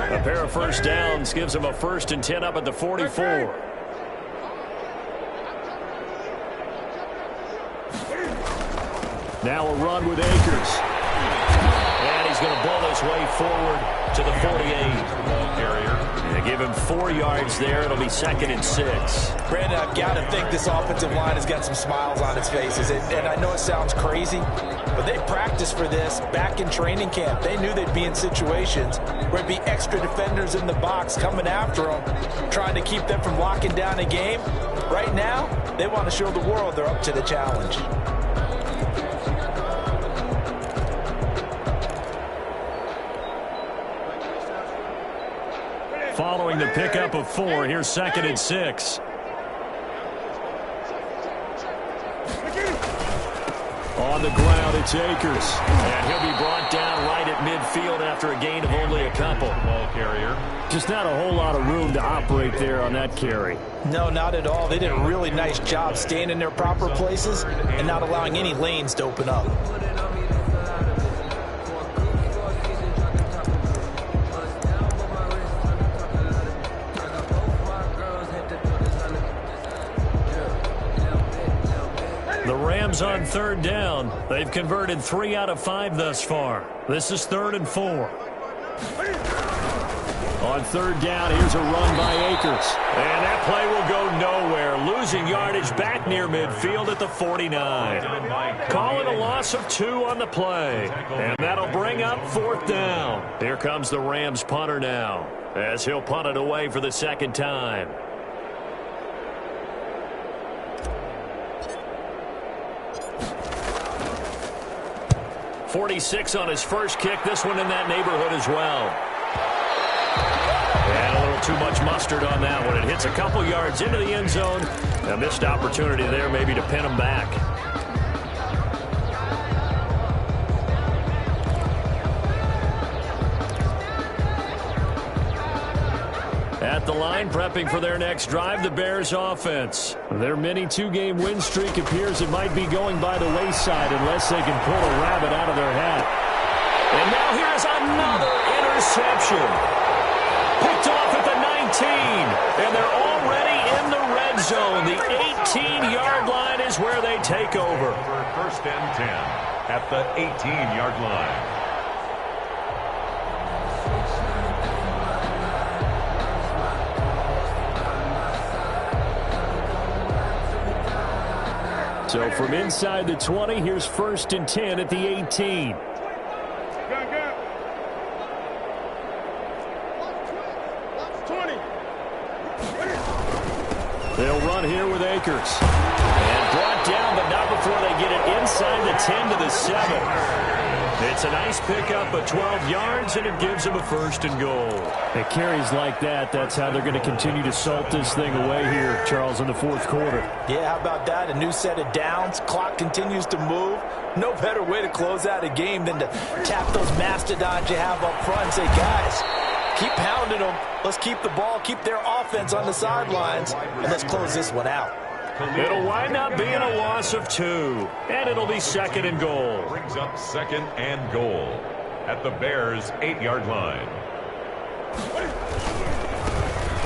A pair of first downs gives them a 1st and 10 up at the 44. Now a run with Akers. And he's going to ball his way forward to the 48. They give him 4 yards there. It'll be 2nd and 6. Brandon, I've got to think this offensive line has got some smiles on its faces. And I know it sounds crazy, but they practiced for this back in training camp. They knew they'd be in situations where it'd be extra defenders in the box coming after them, trying to keep them from locking down a game. Right now, they want to show the world they're up to the challenge. Following the pickup of 4, here's 2nd and 6. On the ground, it's Akers. And he'll be brought down right at midfield after a gain of only a couple. Ball carrier. Just not a whole lot of room to operate there on that carry. No, not at all. They did a really nice job staying in their proper places and not allowing any lanes to open up. On 3rd down. They've converted 3 out of 5 thus far. This is 3rd and 4. On 3rd down, here's a run by Akers. And that play will go nowhere. Losing yardage back near midfield at the 49. Call it a loss of 2 on the play. And that'll bring up 4th down. Here comes the Rams punter now, as he'll punt it away for the 2nd time. 46 on his first kick. This one in that neighborhood as well. And a little too much mustard on that one. It hits a couple yards into the end zone. A missed opportunity there maybe to pin him back. At the line, prepping for their next drive, the Bears offense. Their mini 2-game win streak appears it might be going by the wayside unless they can pull a rabbit out of their hat. And now here's another interception. Picked off at the 19, and they're already in the red zone. The 18-yard line is where they take over. 1st and 10 at the 18-yard line. So from inside the 20, here's 1st and 10 at the 18. They'll run here with Akers. And brought down, but not before they get it inside the 10 to the 7. It's a nice pickup of 12 yards, and it gives them a 1st and goal. It carries like that. That's how they're going to continue to salt this thing away here, Charles, in the 4th quarter. Yeah, how about that? A new set of downs. Clock continues to move. No better way to close out a game than to tap those mastodons you have up front and say, guys, keep pounding them. Let's keep the ball, keep their offense on the sidelines, and let's close this one out. It'll wind up being a loss of 2, and it'll be 2nd and goal. Brings up 2nd and goal at the Bears' 8-yard line.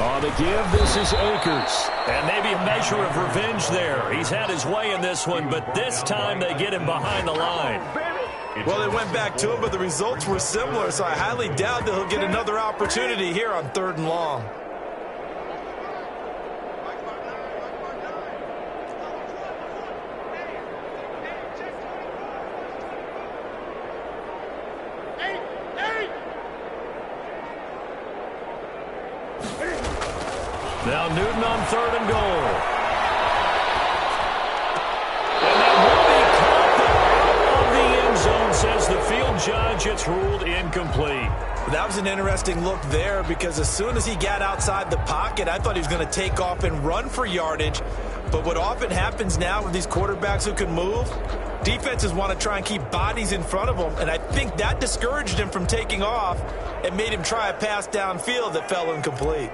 On the give, this is Akers. And maybe a measure of revenge there. He's had his way in this one, but this time they get him behind the line. Well, they went back to him, but the results were similar, so I highly doubt that he'll get another opportunity here on 3rd and long. Now Newton on 3rd and goal. And that will be caught out of the end zone, says the field judge. It's ruled incomplete. That was an interesting look there because as soon as he got outside the pocket, I thought he was going to take off and run for yardage. But what often happens now with these quarterbacks who can move, defenses want to try and keep bodies in front of them, and I think that discouraged him from taking off and made him try a pass downfield that fell incomplete.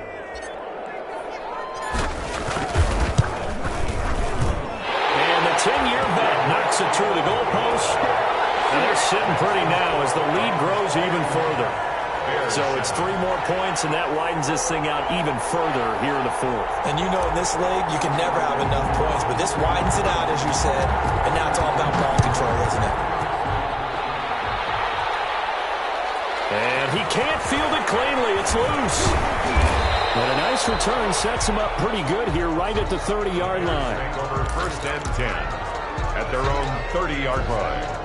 And the 10-year vet knocks it through the goalpost. And they're sitting pretty now as the lead grows even further. So it's 3 more points, and that widens this thing out even further here in the 4th. And you know in this league, you can never have enough points, but this widens it out, as you said, and now it's all about ball control, isn't it? And he can't field it cleanly. It's loose. And a nice return sets him up pretty good here right at the 30-yard line. Over 1st and 10 at their own 30-yard line.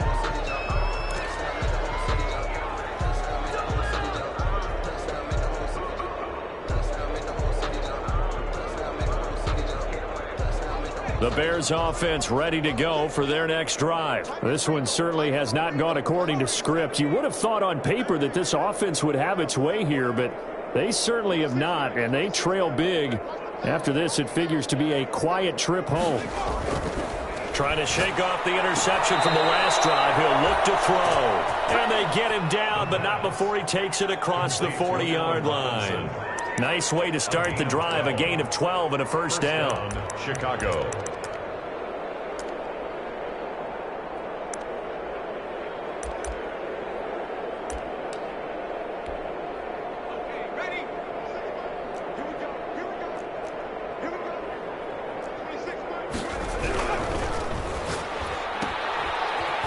The Bears offense ready to go for their next drive. This one certainly has not gone according to script. You would have thought on paper that this offense would have its way here, but they certainly have not, and they trail big. After this, it figures to be a quiet trip home. Trying to shake off the interception from the last drive. He'll look to throw. And they get him down, but not before he takes it across the 40-yard line. Nice way to start the drive, a gain of 12 and a 1st down. Chicago.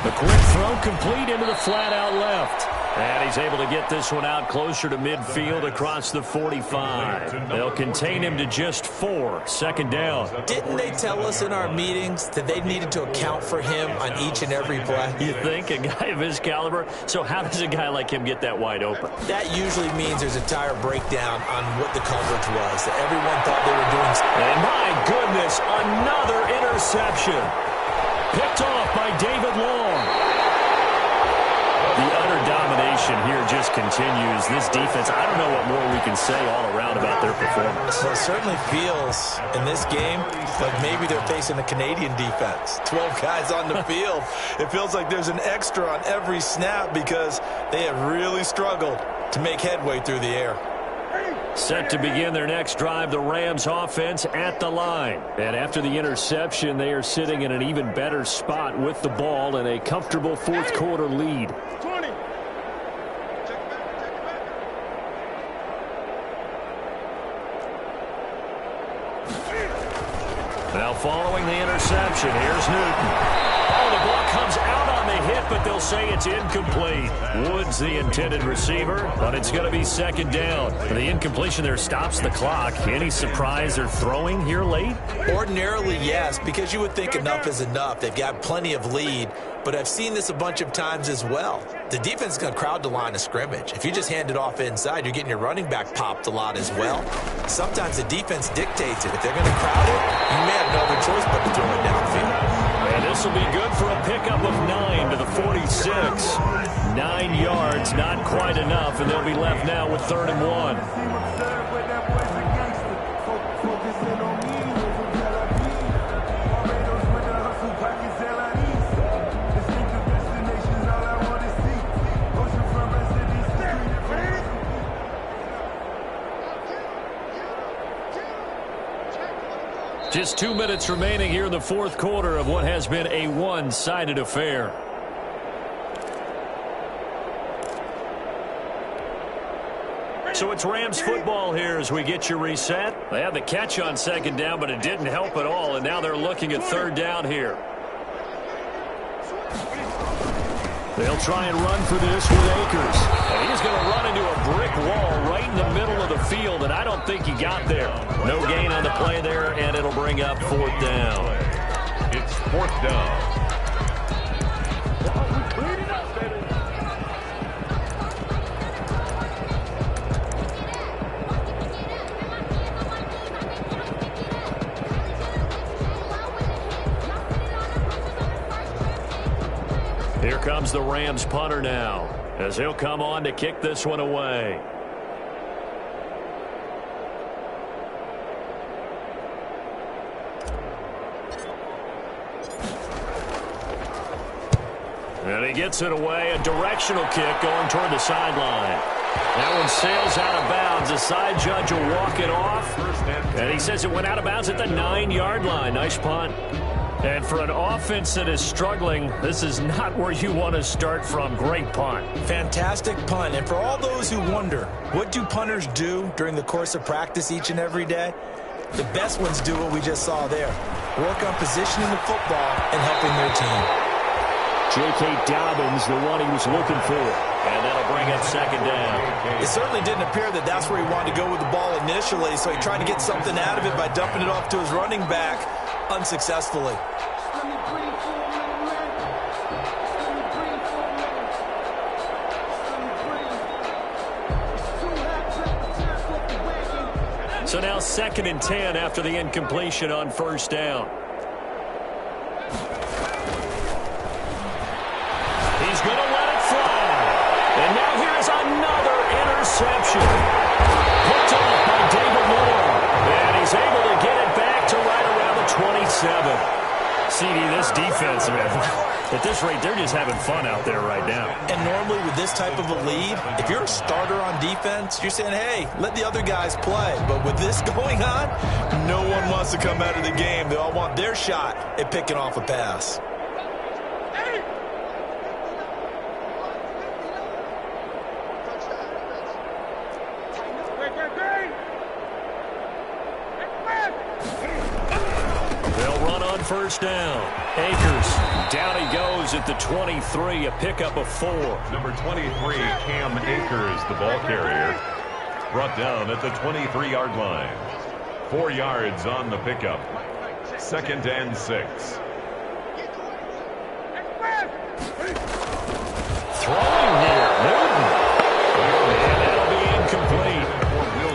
The quick throw complete into the flat out left. And he's able to get this one out closer to midfield across the 45. They'll contain him to just 4. 2nd down. Didn't they tell us in our meetings that they needed to account for him on each and every play? You think? A guy of his caliber? So how does a guy like him get that wide open? That usually means there's a tire breakdown on what the coverage was, that everyone thought they were doing. And my goodness, another interception. Picked off by David Long. The utter domination here just continues. This defense, I don't know what more we can say all around about their performance. Well, it certainly feels in this game like maybe they're facing a Canadian defense. 12 guys on the field. It feels like there's an extra on every snap because they have really struggled to make headway through the air. Set to begin their next drive, the Rams offense at the line. And after the interception, they are sitting in an even better spot with the ball and a comfortable 4th quarter lead. 20. Now following the interception, here's Newton. Oh, the ball comes out on the hit, but they'll say it's incomplete. Woods the intended receiver, but it's going to be second down. The incompletion there stops the clock. Any surprise they're throwing here late? Ordinarily, yes, because you would think enough is enough. They've got plenty of lead, but I've seen this a bunch of times as well. The defense is going to crowd the line of scrimmage. If you just hand it off inside, you're getting your running back popped a lot as well. Sometimes the defense dictates it. If they're going to crowd it, you may have no other choice but to throw it downfield. And this will be good for a pickup of 9 to the 46. 9 yards, not quite enough, and they'll be left now with 3rd and 1. Just 2 minutes remaining here in the fourth quarter of what has been a one-sided affair. So it's Rams football here as we get you reset. They had the catch on second down, but it didn't help at all, and now they're looking at 3rd down here. They'll try and run for this with Akers. And he's going to run into a brick wall right in the middle of the field, and I don't think he got there. No gain on the play there, and it'll bring up 4th down. It's 4th down. Here comes the Rams punter now, as he'll come on to kick this one away. And he gets it away, a directional kick going toward the sideline. That one sails out of bounds. The side judge will walk it off, and he says it went out of bounds at the 9-yard line. Nice punt. And for an offense that is struggling, this is not where you want to start from. Great punt. Fantastic punt. And for all those who wonder, what do punters do during the course of practice each and every day? The best ones do what we just saw there. Work on positioning the football and helping their team. J.K. Dobbins, the one he was looking for. And that'll bring up 2nd down. It certainly didn't appear that that's where he wanted to go with the ball initially, so he tried to get something out of it by dumping it off to his running back unsuccessfully. So now 2nd and 10 after the incompletion on 1st down. He's going to let it fly. And now here's another interception. Picked off by David Moore. And he's able to get it back to right around the 27. CD, this defense, man, at this rate, they're just having fun out there right now. And normally with this type of a lead, if you're a starter on defense, you're saying, hey, let the other guys play. But with this going on, no one wants to come out of the game. They all want their shot at picking off a pass. First down. Akers. Down he goes at the 23. A pickup of 4. Number 23, Cam Akers, the ball carrier. Brought down at the 23-yard line. 4 yards on the pickup. 2nd and 6. Throwing here. Newton. And that'll be incomplete.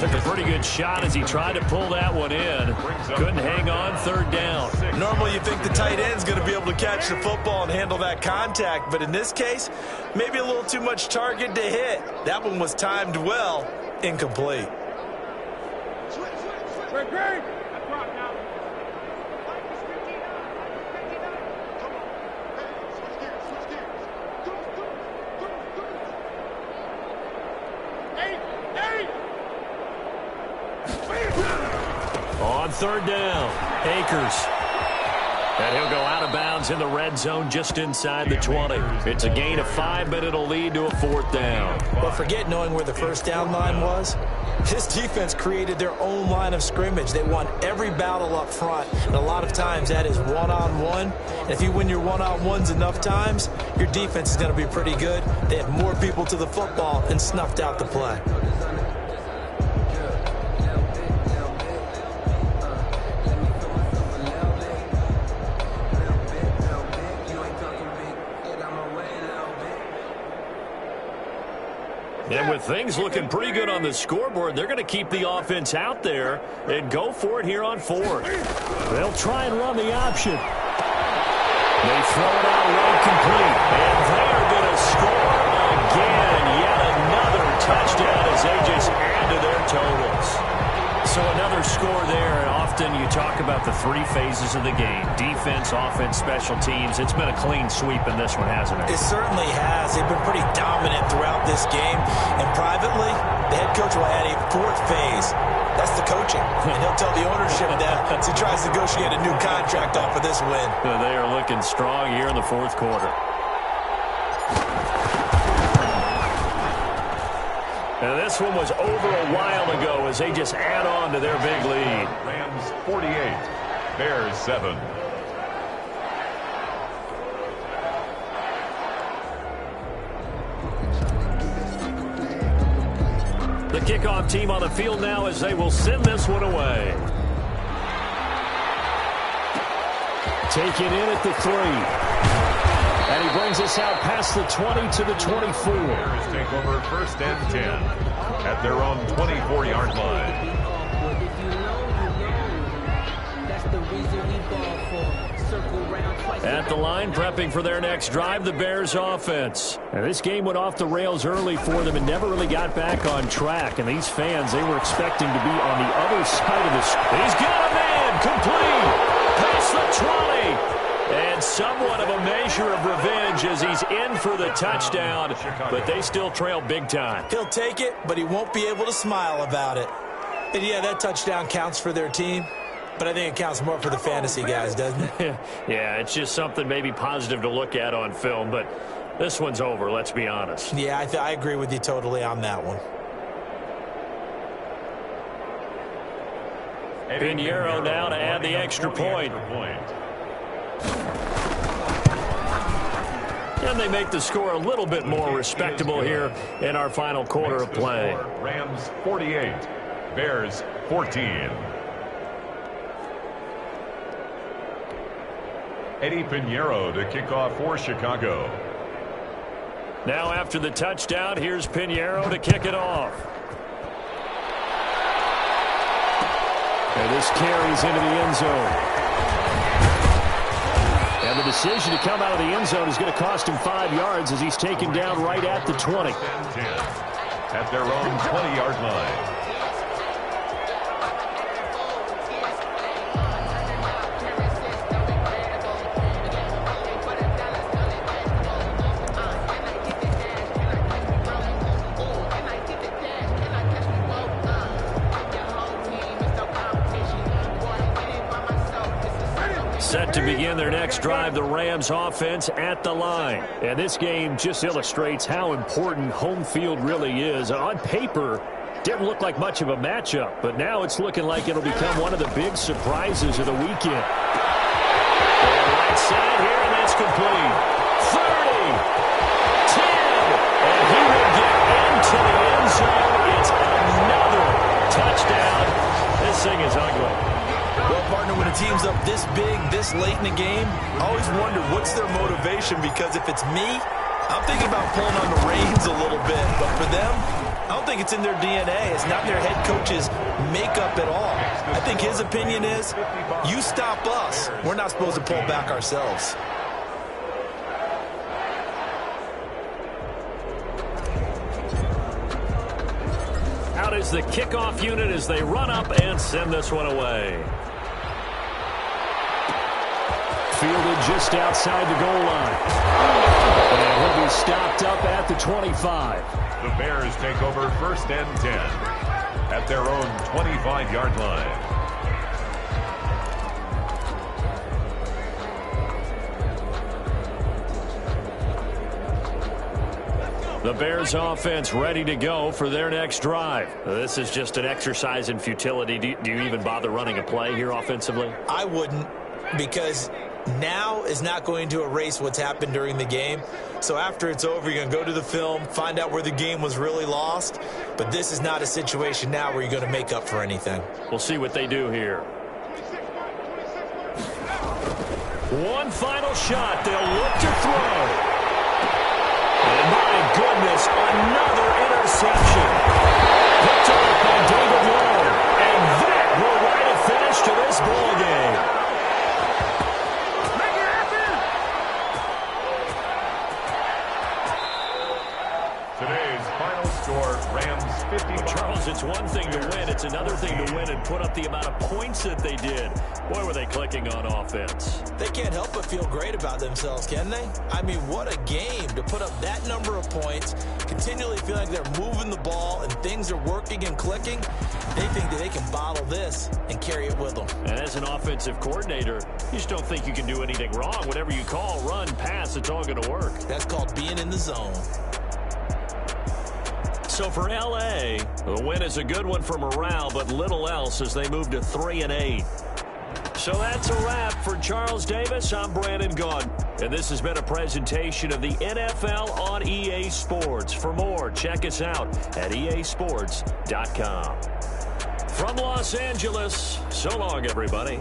Took a pretty good shot as he tried to pull that one in. Couldn't hang on. 3rd down. Normally you think the tight end's going to be able to catch the football and handle that contact, but in this case, maybe a little too much target to hit. That one was timed well. Incomplete. On 3rd down, Akers. And he'll go out of bounds in the red zone just inside the 20. It's a gain of 5, but it'll lead to a 4th down. But forget knowing where the first down line was. This defense created their own line of scrimmage. They won every battle up front, and a lot of times that is one-on-one. And if you win your one-on-ones enough times, your defense is going to be pretty good. They had more people to the football and snuffed out the play. And with things looking pretty good on the scoreboard, they're going to keep the offense out there and go for it here on 4th. They'll try and run the option. They throw it out right complete. And they are going to score again. Yet another touchdown as they just add to their totals. So another score there. And often you talk about the 3 phases of the game. Defense, offense, special teams. It's been a clean sweep in this one, hasn't it? It certainly has. They've been pretty dominant throughout this game. And privately, the head coach will add a 4th phase. That's the coaching. And he'll tell the ownership that as he tries to negotiate a new contract off of this win. They are looking strong here in the 4th quarter. And this one was over a while ago as they just add on to their big lead. Rams 48, Bears 7. The kickoff team on the field now as they will send this one away. Take it in at the 3. And he brings us out past the 20 to the 24. Bears take over 1st and 10 at their own 24-yard line. At the line, prepping for their next drive, the Bears offense. And this game went off the rails early for them and never really got back on track. And these fans, they were expecting to be on the other side of this. He's got a man, complete, past the 20. And somewhat of a measure of revenge as he's in for the touchdown, but they still trail big time. He'll take it, but he won't be able to smile about it. And yeah, that touchdown counts for their team, but I think it counts more for the fantasy guys, doesn't it? Yeah, it's just something maybe positive to look at on film, but this one's over, let's be honest. Yeah, I agree with you totally on that one. Pinheiro now to add the extra point. And they make the score a little bit more respectable here in our final quarter of play. Rams 48, Bears 14. Eddie Pinheiro to kick off for Chicago. Now after the touchdown, here's Pinheiro to kick it off. And this carries into the end zone. And the decision to come out of the end zone is going to cost him 5 yards as he's taken down right at the 20. At their own 20-yard line. Set to begin their next drive, the Rams offense at the line. And this game just illustrates how important home field really is. On paper, didn't look like much of a matchup, but now it's looking like it'll become one of the big surprises of the weekend. Right side here, and that's complete. 30, 10, and he will get into the end zone. It's another touchdown. This thing is ugly. Well, partner, when a team's up this big, this late in the game, I always wonder what's their motivation, because if it's me, I'm thinking about pulling on the reins a little bit. But for them, I don't think it's in their DNA. It's not their head coach's makeup at all. I think his opinion is, you stop us, we're not supposed to pull back ourselves. Out is the kickoff unit as they run up and send this one away. Fielded just outside the goal line. And he'll be stopped up at the 25. The Bears take over 1st and 10 at their own 25-yard line. The Bears offense ready to go for their next drive. This is just an exercise in futility. Do you even bother running a play here offensively? I wouldn't, because now is not going to erase what's happened during the game. So after it's over, you're going to go to the film, find out where the game was really lost. But this is not a situation now where you're going to make up for anything. We'll see what they do here. One final shot. They'll look to throw. And my goodness, another interception. Picked off by David Long. And that will write a finish to this ball game. Today's final score, Rams 50. Charles, it's one thing to win. It's another thing to win and put up the amount of points that they did. Boy, were they clicking on offense. They can't help but feel great about themselves, can they? I mean, what a game to put up that number of points, continually feeling like they're moving the ball and things are working and clicking. They think that they can bottle this and carry it with them. And as an offensive coordinator, you just don't think you can do anything wrong. Whatever you call, run, pass, it's all going to work. That's called being in the zone. So for L.A., the win is a good one for morale, but little else as they move to 3-8. So that's a wrap for Charles Davis. I'm Brandon Gaudin, and this has been a presentation of the NFL on EA Sports. For more, check us out at easports.com. From Los Angeles, so long, everybody.